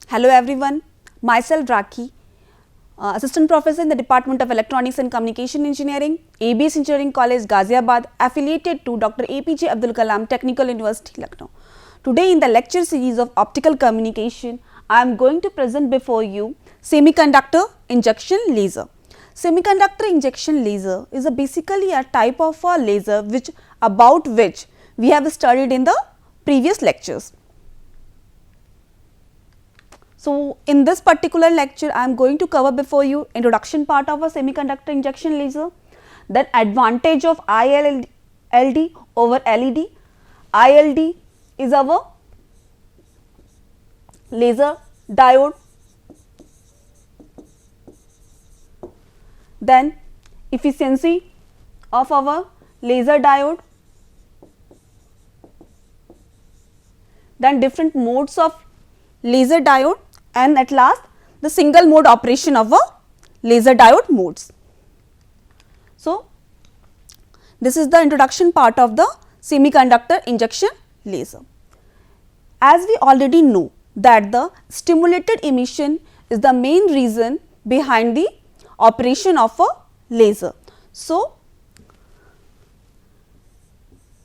Hello everyone, myself Rakhi, Assistant Professor in the Department of Electronics and Communication Engineering, ABS Engineering College, Ghaziabad, affiliated to Dr. APJ Abdul Kalam Technical University, Lucknow. Today in the lecture series of Optical Communication, I am going to present before you Semiconductor Injection Laser. Semiconductor injection laser is basically a type of a laser about which we have studied in the previous lectures. So, in this particular lecture, I am going to cover before you introduction part of a semiconductor injection laser, then advantage of ILD over LED. ILD is our laser diode, then efficiency of our laser diode, then different modes of laser diode, and at last the single mode operation of a laser diode modes. So, this is the introduction part of the semiconductor injection laser. As we already know that the stimulated emission is the main reason behind the operation of a laser. So,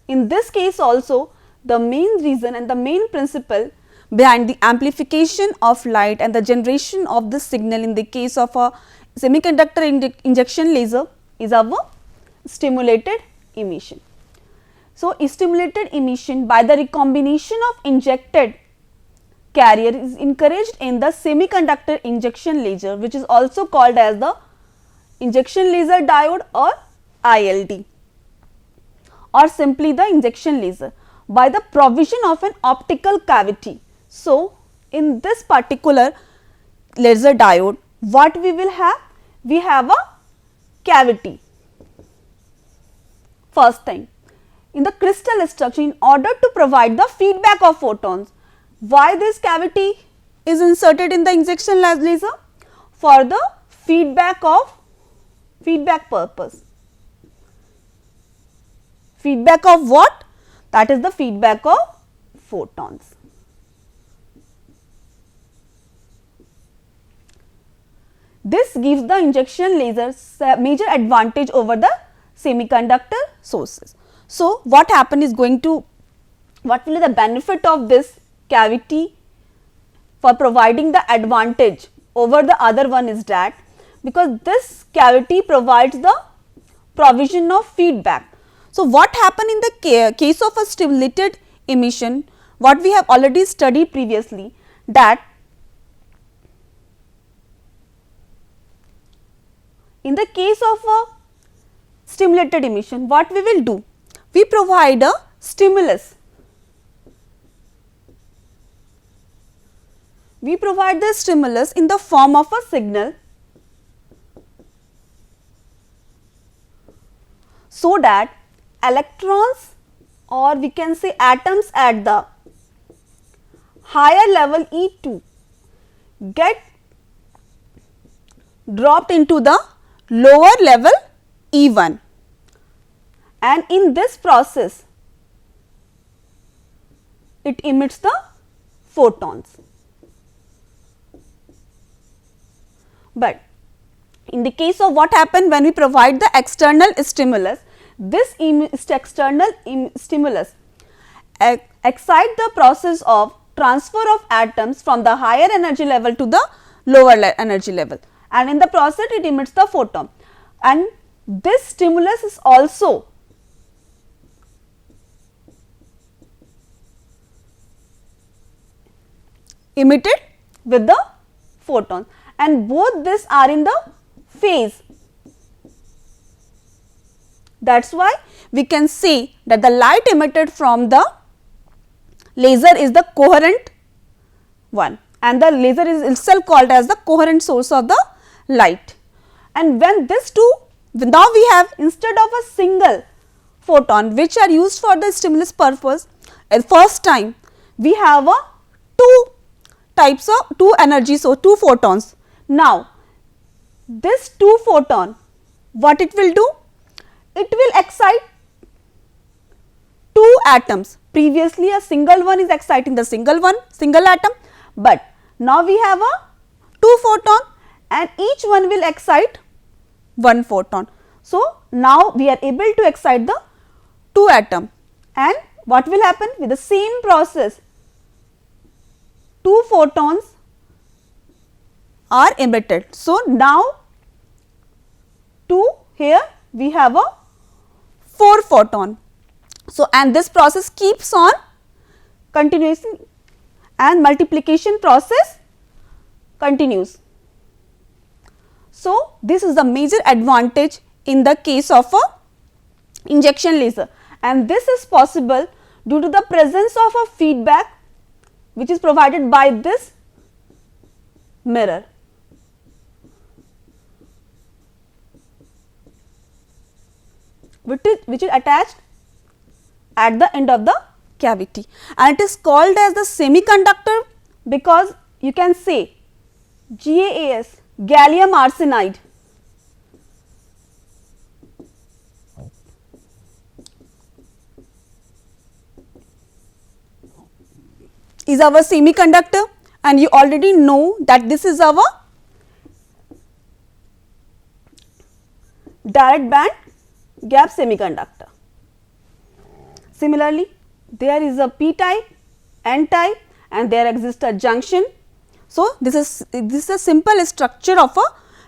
in this case also the main reason and the main principle behind the amplification of light and the generation of this signal in the case of a semiconductor injection laser is our stimulated emission. So, stimulated emission by the recombination of injected carrier is encouraged in the semiconductor injection laser, which is also called as the injection laser diode or ILD, or simply the injection laser, by the provision of an optical cavity. So, in this particular laser diode, what we will have? We have a cavity. First thing, in the crystal structure, in order to provide the feedback of photons, why this cavity is inserted in the injection laser? For the feedback purpose. Feedback of what? That is the feedback of photons. This gives the injection laser major advantage over the semiconductor sources. So, what will be the benefit of this cavity for providing the advantage over the other one is that because this cavity provides the provision of feedback. So, what happened in the case of a stimulated emission, what we have already studied previously, that in the case of a stimulated emission, what we will do? We provide a stimulus. We provide the stimulus in the form of a signal, so that electrons, or we can say atoms at the higher level E2 get dropped into the lower level E1, and in this process it emits the photons. But in the case of what happened when we provide the external stimulus, this external stimulus excite the process of transfer of atoms from the higher energy level to the lower energy level, and in the process it emits the photon, and this stimulus is also emitted with the photon, and both this are in the phase. That is why we can say that the light emitted from the laser is the coherent one, and the laser is itself called as the coherent source of the light. And when this two, now we have, instead of a single photon which are used for the stimulus purpose, at first time we have a two energies, so two photons. Now, this two photon, what it will do? It will excite two atoms. Previously a single one is exciting the single atom, but Now we have a 2 photon and each one will excite 1 photon. So now we are able to excite the 2 atom, and what will happen with the same process? 2 photons are emitted. So now 2, here we have a 4 photon. So and this process keeps on continuing and multiplication process continues. So this is the major advantage in the case of a injection laser, and this is possible due to the presence of a feedback which is provided by this mirror. Which is attached at the end of the cavity, and it is called as the semiconductor because you can say GaAs, gallium arsenide. Is our semiconductor, and you already know that this is our direct band gap semiconductor. Similarly, there is a p type, n type, and there exists a junction. So this is a simple structure of a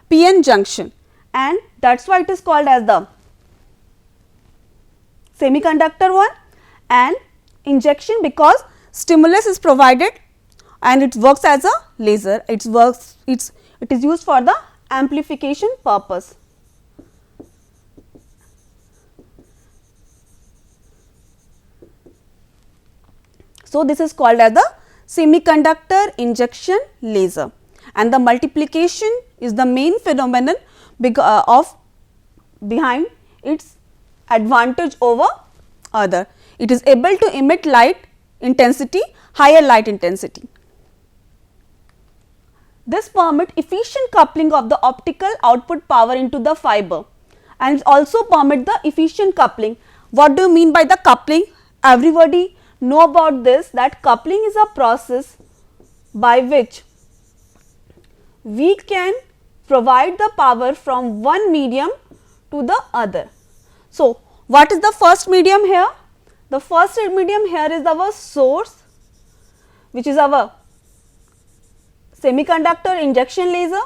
p-n junction, and that is why it is called as the semiconductor one, and injection because stimulus is provided and it works as a laser. It is used for the amplification purpose. So this is called as the semiconductor injection laser, and the multiplication is the main phenomenon behind its advantage over other. It is able to emit light intensity, higher light intensity. This permits efficient coupling of the optical output power into the fiber, and it also permits the efficient coupling. What do you mean by the coupling? Everybody know about this, that coupling is a process by which we can provide the power from one medium to the other. So what is the first medium here? The first medium here is our source, which is our semiconductor injection laser,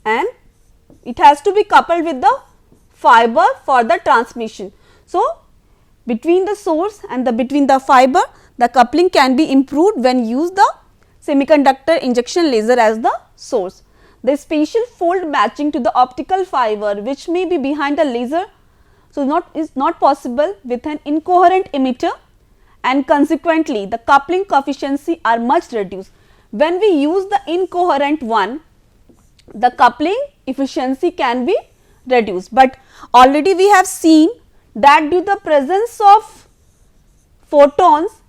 and it has to be coupled with the fiber for the transmission. So between the source and between the fiber, the coupling can be improved when use the semiconductor injection laser as the source. The spatial fold matching to the optical fiber which may be behind the laser, so is not possible with an incoherent emitter, and consequently the coupling coefficiency are much reduced. When we use the incoherent one, the coupling efficiency can be reduced, but already we have seen that due to the presence of photons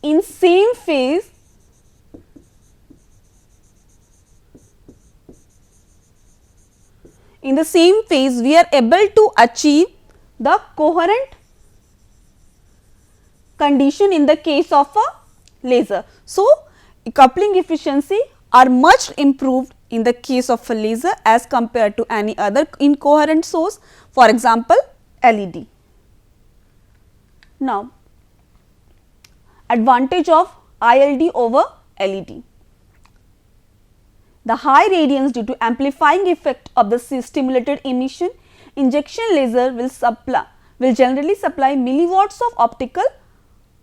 in same phase, we are able to achieve the coherent condition in the case of a laser. So coupling efficiency are much improved in the case of a laser as compared to any other incoherent source, for example LED. Now advantage of ILD over LED. The high radiance due to amplifying effect of the stimulated emission, injection laser will generally supply milliwatts of optical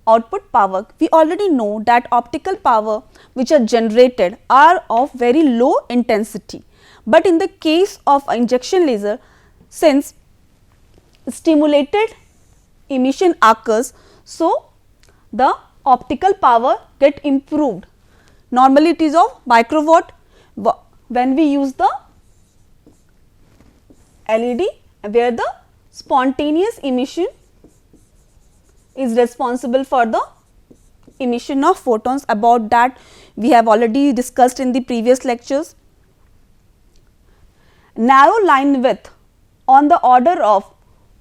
output power. We already know that optical power which are generated are of very low intensity, but in the case of injection laser, since stimulated emission occurs, so the optical power get improved. Normally it is of microwatt when we use the LED, where the spontaneous emission is responsible for the emission of photons. About that we have already discussed in the previous lectures. Narrow line width on the order of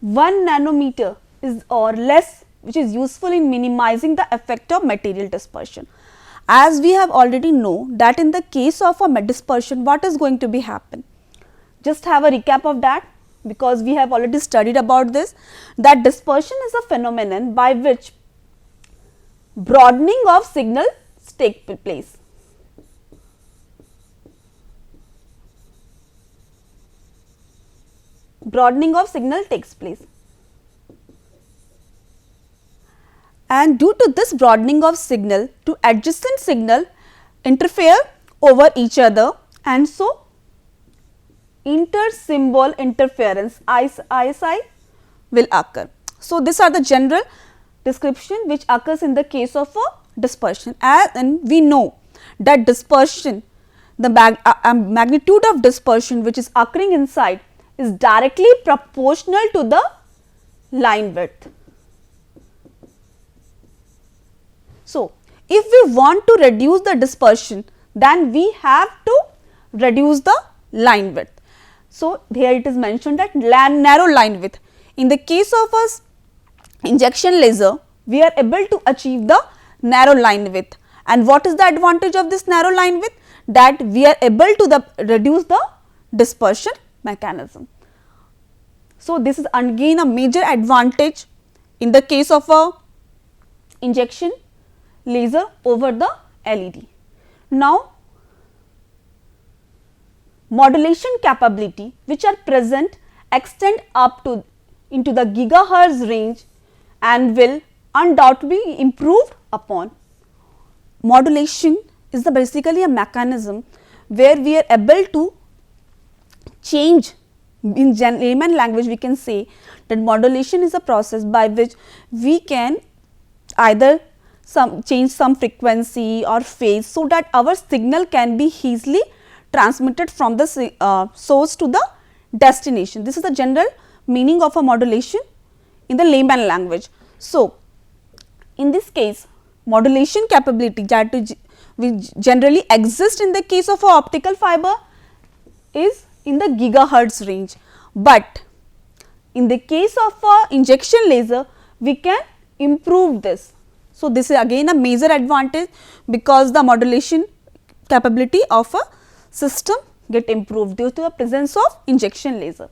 1 nanometer is or less, which is useful in minimizing the effect of material dispersion. As we have already know that in the case of a dispersion, what is going to be happen? Just have a recap of that, because we have already studied about this, that dispersion is a phenomenon by which broadening of signals take place. Broadening of signal takes place, and due to this broadening of signal, two adjacent signal interfere over each other, and so inter-symbol interference ISI will occur. So, these are the general description which occurs in the case of a dispersion, and we know that dispersion, the magnitude of dispersion which is occurring inside is directly proportional to the line width. So, if we want to reduce the dispersion, then we have to reduce the line width. So, here it is mentioned that narrow line width. In the case of a injection laser, we are able to achieve the narrow line width. And what is the advantage of this narrow line width? That we are able to reduce the dispersion mechanism. So, this is again a major advantage in the case of a injection laser over the LED. Now, modulation capability which are present extend up to into the gigahertz range and will undoubtedly be improved upon. Modulation is basically a mechanism where we are able to change, in layman language we can say that modulation is a process by which we can either change some frequency or phase, so that our signal can be easily transmitted from the source to the destination. This is the general meaning of a modulation in the layman language. So, in this case, modulation capability that which generally exist in the case of a optical fiber is in the gigahertz range, but in the case of a injection laser we can improve this. So, this is again a major advantage, because the modulation capability of a system get improved due to the presence of injection laser.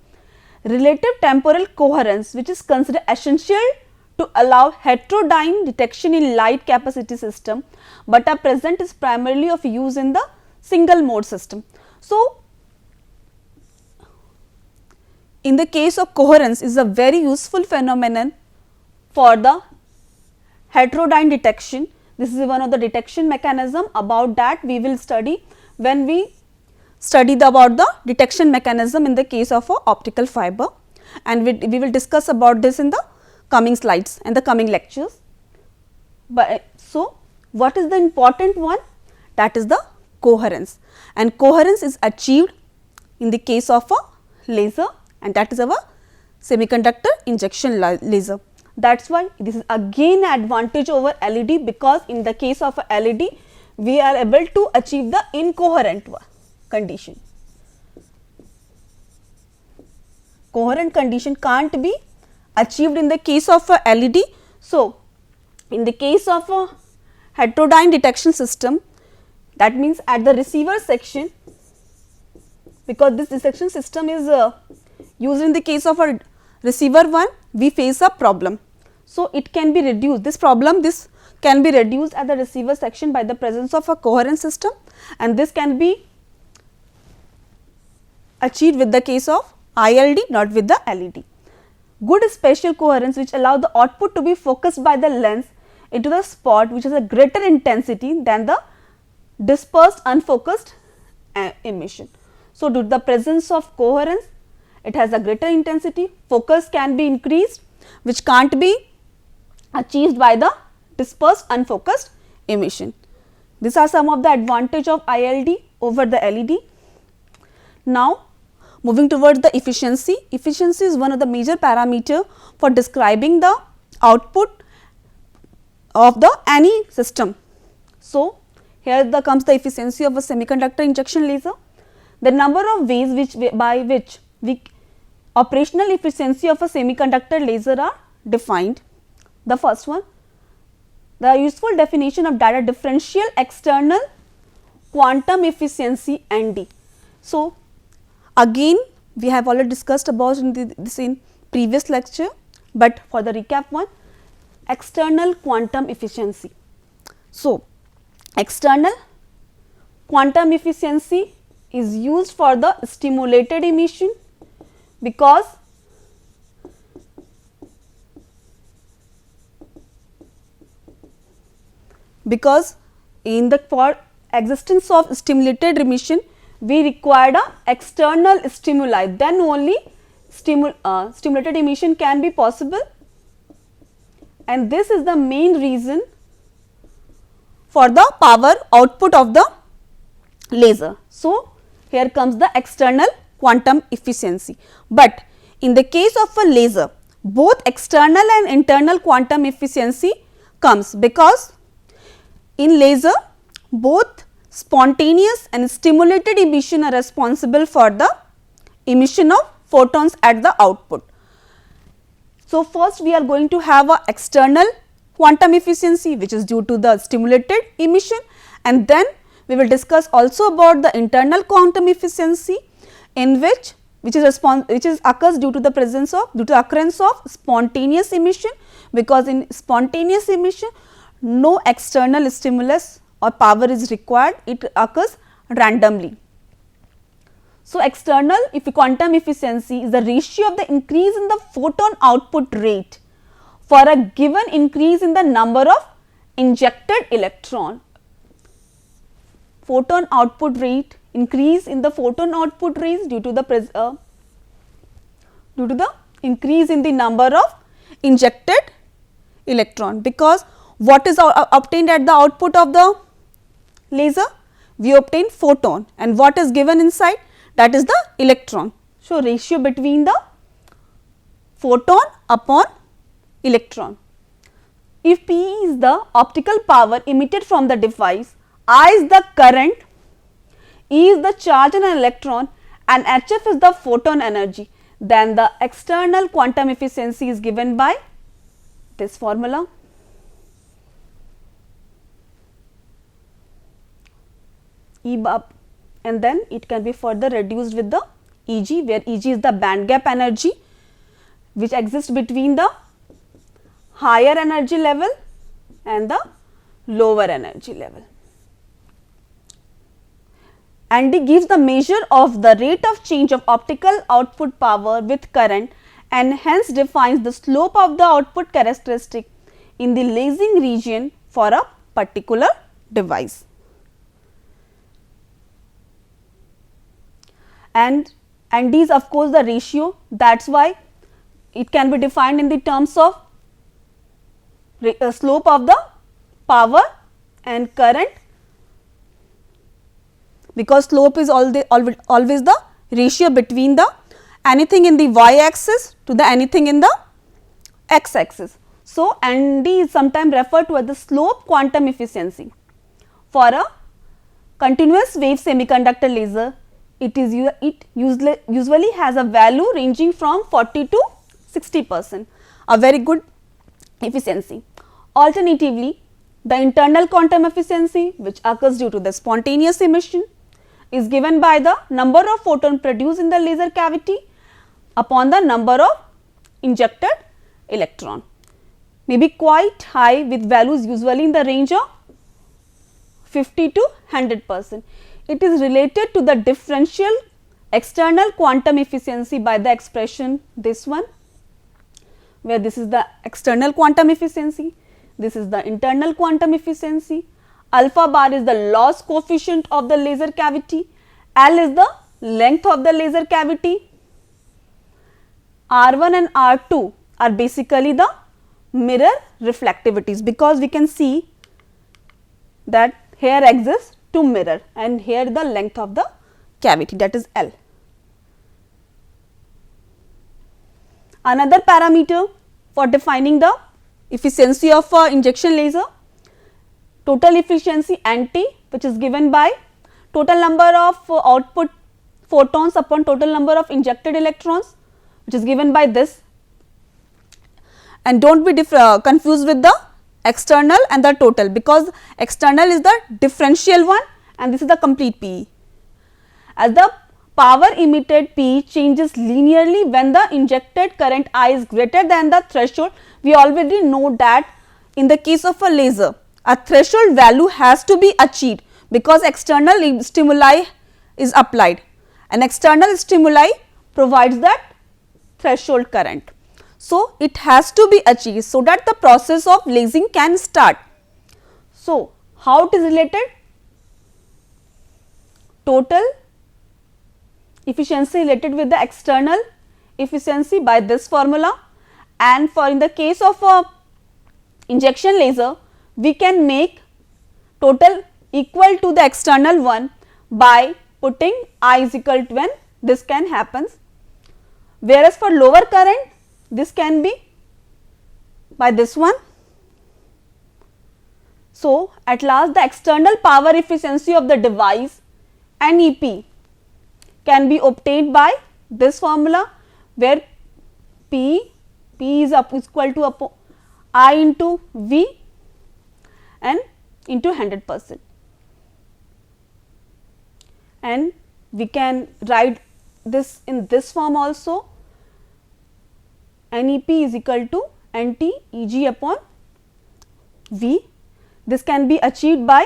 Relative temporal coherence, which is considered essential to allow heterodyne detection in light capacity system, but are present is primarily of use in the single mode system. So, in the case of coherence is a very useful phenomenon for the heterodyne detection. This is one of the detection mechanism. About that we will study when we study about the detection mechanism in the case of a optical fiber, and we will discuss about this in the coming slides and the coming lectures. But so, what is the important one? That is the coherence, and coherence is achieved in the case of a laser, and that is our semiconductor injection laser. That is why this is again an advantage over LED, because in the case of a LED we are able to achieve the incoherent condition. Coherent condition can't be achieved in the case of a LED. So, in the case of a heterodyne detection system, that means at the receiver section, because this detection system is used in the case of a receiver one, we face a problem. So, it can be reduced, this can be reduced at the receiver section by the presence of a coherent system, and this can be achieved with the case of ILD, not with the LED. Good spatial coherence which allow the output to be focused by the lens into the spot which has a greater intensity than the dispersed unfocused emission. So, due to the presence of coherence, it has a greater intensity, focus can be increased, which can't be achieved by the dispersed unfocused emission. These are some of the advantage of ILD over the LED. Now, moving towards the efficiency. Efficiency is one of the major parameter for describing the output of the any system. So, here comes the efficiency of a semiconductor injection laser. The number of ways by which we operational efficiency of a semiconductor laser are defined. The first one, the useful definition of data differential external quantum efficiency ND. So, again we have already discussed about this in previous lecture, but for the recap one, external quantum efficiency. So, external quantum efficiency is used for the stimulated emission because in the for existence of stimulated emission we required a external stimuli, then only stimulated emission can be possible, and this is the main reason for the power output of the laser. So, here comes the external quantum efficiency, but in the case of a laser both external and internal quantum efficiency comes, because in laser both spontaneous and stimulated emission are responsible for the emission of photons at the output. So, first we are going to have a external quantum efficiency which is due to the stimulated emission, and then we will discuss also about the internal quantum efficiency in which occurs due to the occurrence of spontaneous emission, because in spontaneous emission no external stimulus or power is required, it occurs randomly. So, external quantum efficiency is the ratio of the increase in the photon output rate for a given increase in the number of injected electron. Photon output rate, increase in the photon output rates due to the increase in the number of injected electron, because what is obtained at the output of the laser? We obtain photon, and what is given inside? That is the electron. So, ratio between the photon upon electron. If P is the optical power emitted from the device, I is the current, E is the charge on an electron, and HF is the photon energy, then the external quantum efficiency is given by this formula. E bar, and then it can be further reduced with the Eg, where Eg is the band gap energy which exists between the higher energy level and the lower energy level. ND gives the measure of the rate of change of optical output power with current, and hence defines the slope of the output characteristic in the lasing region for a particular device. And ND is of course the ratio, that is why it can be defined in the terms of slope of the power and current, because slope is always the ratio between the anything in the y axis to the anything in the x axis. So, ND is sometimes referred to as the slope quantum efficiency. For a continuous wave semiconductor laser, it usually has a value ranging from 40 to 60%, a very good efficiency. Alternatively, the internal quantum efficiency, which occurs due to the spontaneous emission, is given by the number of photons produced in the laser cavity upon the number of injected electron, may be quite high with values usually in the range of 50 to 100%. It is related to the differential external quantum efficiency by the expression this one, where this is the external quantum efficiency, this is the internal quantum efficiency. Alpha bar is the loss coefficient of the laser cavity, L is the length of the laser cavity, R1 and R2 are basically the mirror reflectivities, because we can see that here exists two mirror and here the length of the cavity, that is L. Another parameter for defining the efficiency of injection laser, total efficiency NT, which is given by total number of output photons upon total number of injected electrons. which is given by this, and don't be confused with the external and the total, because external is the differential one and this is the complete PE. As the power emitted PE changes linearly when the injected current I is greater than the threshold, we already know that in the case of a laser, a threshold value has to be achieved because external stimuli is applied, and external stimuli provides that threshold current. So, it has to be achieved so that the process of lasing can start. So, how it is related? Total efficiency related with the external efficiency by this formula, and for in the case of a injection laser, we can make total equal to the external one by putting I is equal to when this can happens, whereas for lower current this can be by this one. So, at last the external power efficiency of the device NEP can be obtained by this formula, where P is equal to I into V and into 100%, and we can write this in this form also. NEP is equal to NT Eg upon V. This can be achieved by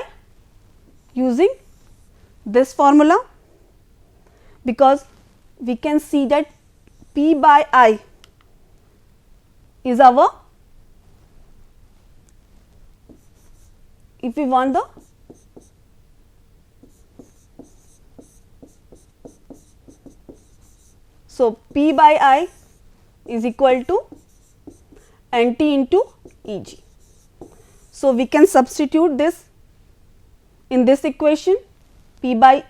using this formula, because we can see that P by I is our, if we want the so P by I is equal to NT into Eg. So, we can substitute this in this equation, P by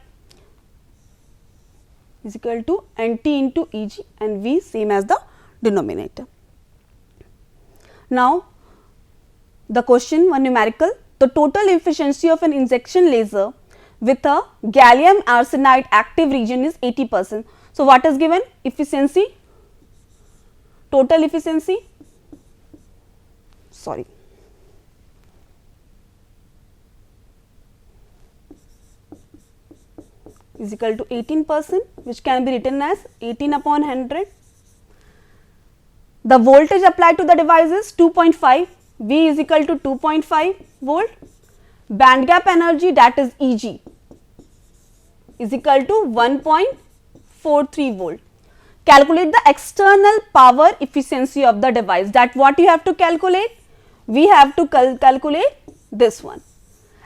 is equal to NT into Eg and V same as the denominator. Now, the question one numerical, the total efficiency of an injection laser with a gallium arsenide active region is 80%. So, what is given? Efficiency, total efficiency, is equal to 18%, which can be written as 18 upon 100. The voltage applied to the device is 2.5, V is equal to 2.5 volt. Band gap energy, that is Eg, is equal to 1.43 volt. Calculate the external power efficiency of the device. That what you have to calculate? We have to calculate this one,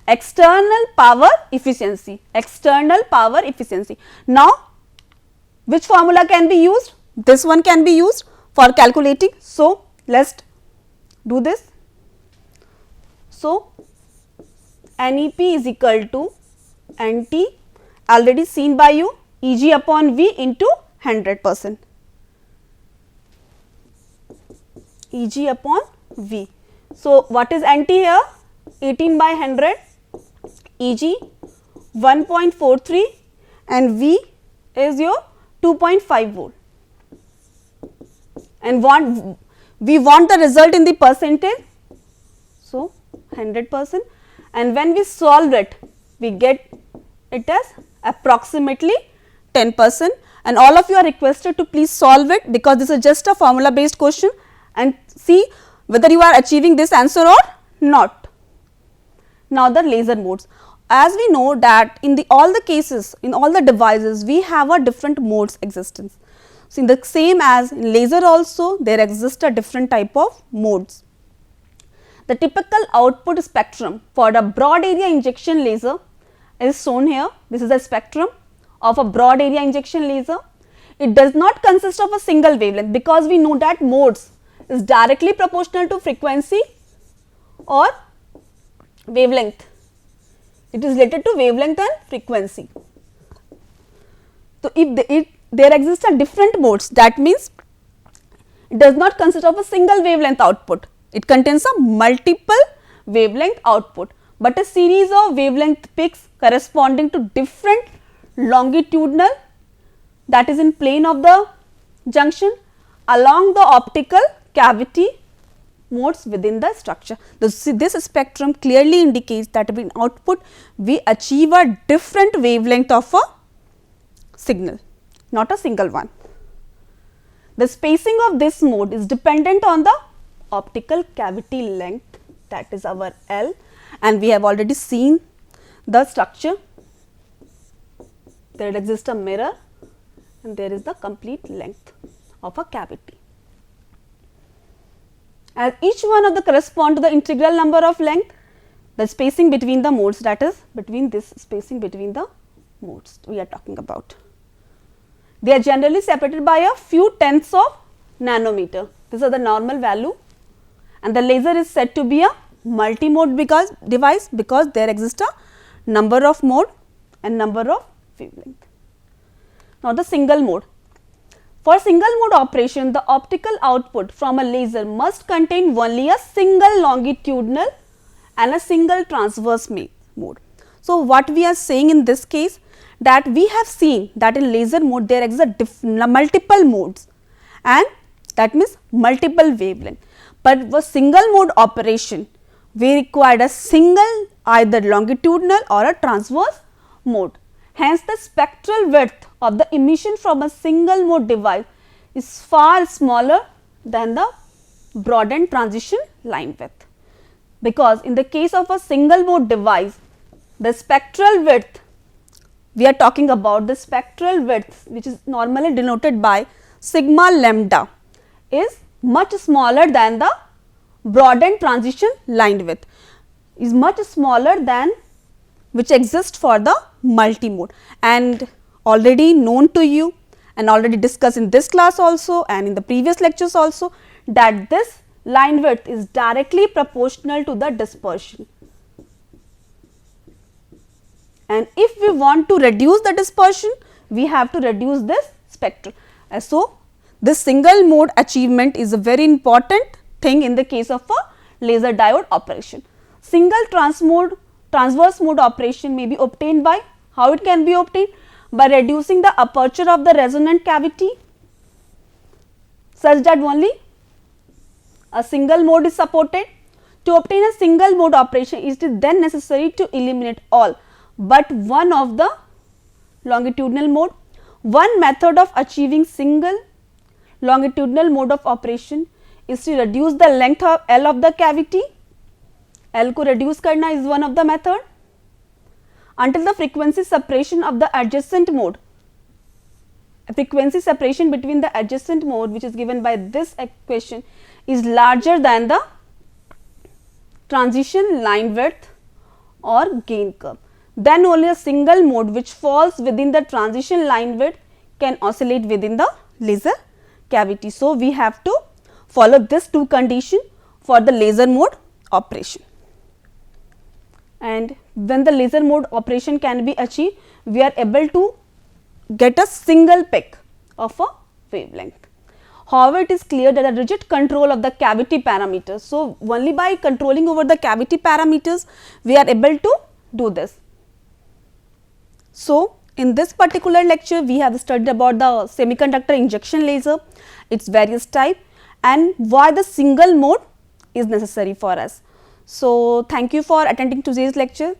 external power efficiency, external power efficiency. Now, which formula can be used? This one can be used for calculating. So, let us do this. So, NEP is equal to NT, already seen by you, Eg upon V into 100%, Eg upon V. So, what is NT here? 18 by 100, Eg 1.43 and V is your 2.5 volt, and we want the result in the percentage. So, 100%, and when we solve it, we get it as approximately 10%, and all of you are requested to please solve it, because this is just a formula based question, and see whether you are achieving this answer or not. Now, the laser modes. As we know that in all the cases, in all the devices, we have a different modes existence. So, in the same as in laser also, there exists a different type of modes. The typical output spectrum for a broad area injection laser is shown here. This is the spectrum of a broad area injection laser. It does not consist of a single wavelength, because we know that modes is directly proportional to frequency or wavelength. It is related to wavelength and frequency. So, if there exists a different modes, that means it does not consist of a single wavelength output. It contains a multiple wavelength output, but a series of wavelength peaks corresponding to different longitudinal, that is in plane of the junction, along the optical cavity modes within the structure. This spectrum clearly indicates that in output we achieve a different wavelength of a signal, not a single one. The spacing of this mode is dependent on the optical cavity length, that is our L, and we have already seen the structure. There exists a mirror and there is the complete length of a cavity. As each one of the correspond to the integral number of length, the spacing between the modes, that is between this spacing between the modes we are talking about. They are generally separated by a few tenths of nanometer. These are the normal value, and the laser is said to be a multi-mode device because there exists a number of mode and number of wavelength. Now, the single mode. For single mode operation, the optical output from a laser must contain only a single longitudinal and a single transverse mode. So, what we are saying in this case, that we have seen that in laser mode there exist multiple modes, and that means multiple wavelength. But for single mode operation, we required a single either longitudinal or a transverse mode. Hence, the spectral width of the emission from a single mode device is far smaller than the broadened transition line width, because in the case of a single mode device, the spectral width, we are talking about the spectral width, which is normally denoted by sigma lambda, is much smaller than the broadened transition line width, is much smaller than which exists for the multi-mode, and already known to you and already discussed in this class also and in the previous lectures also, that this line width is directly proportional to the dispersion. And if we want to reduce the dispersion, we have to reduce this spectrum. So, this single mode achievement is a very important thing in the case of a laser diode operation. Single transverse mode operation may be obtained by, how it can be obtained? By reducing the aperture of the resonant cavity such that only a single mode is supported. To obtain a single mode operation, it is then necessary to eliminate all but one of the longitudinal mode. One method of achieving single longitudinal mode of operation is to reduce the length of L of the cavity. L को reduce करना is one of the method until the frequency separation of the adjacent mode. Frequency separation between the adjacent mode, which is given by this equation, is larger than the transition line width or gain curve. Then only a single mode which falls within the transition line width can oscillate within the laser cavity. So, we have to follow this two condition for the laser mode operation. And when the laser mode operation can be achieved, we are able to get a single peak of a wavelength. However, it is clear that a rigid control of the cavity parameters. So, only by controlling over the cavity parameters, we are able to do this. So, in this particular lecture, we have studied about the semiconductor injection laser, its various type, and why the single mode is necessary for us. So, thank you for attending today's lecture.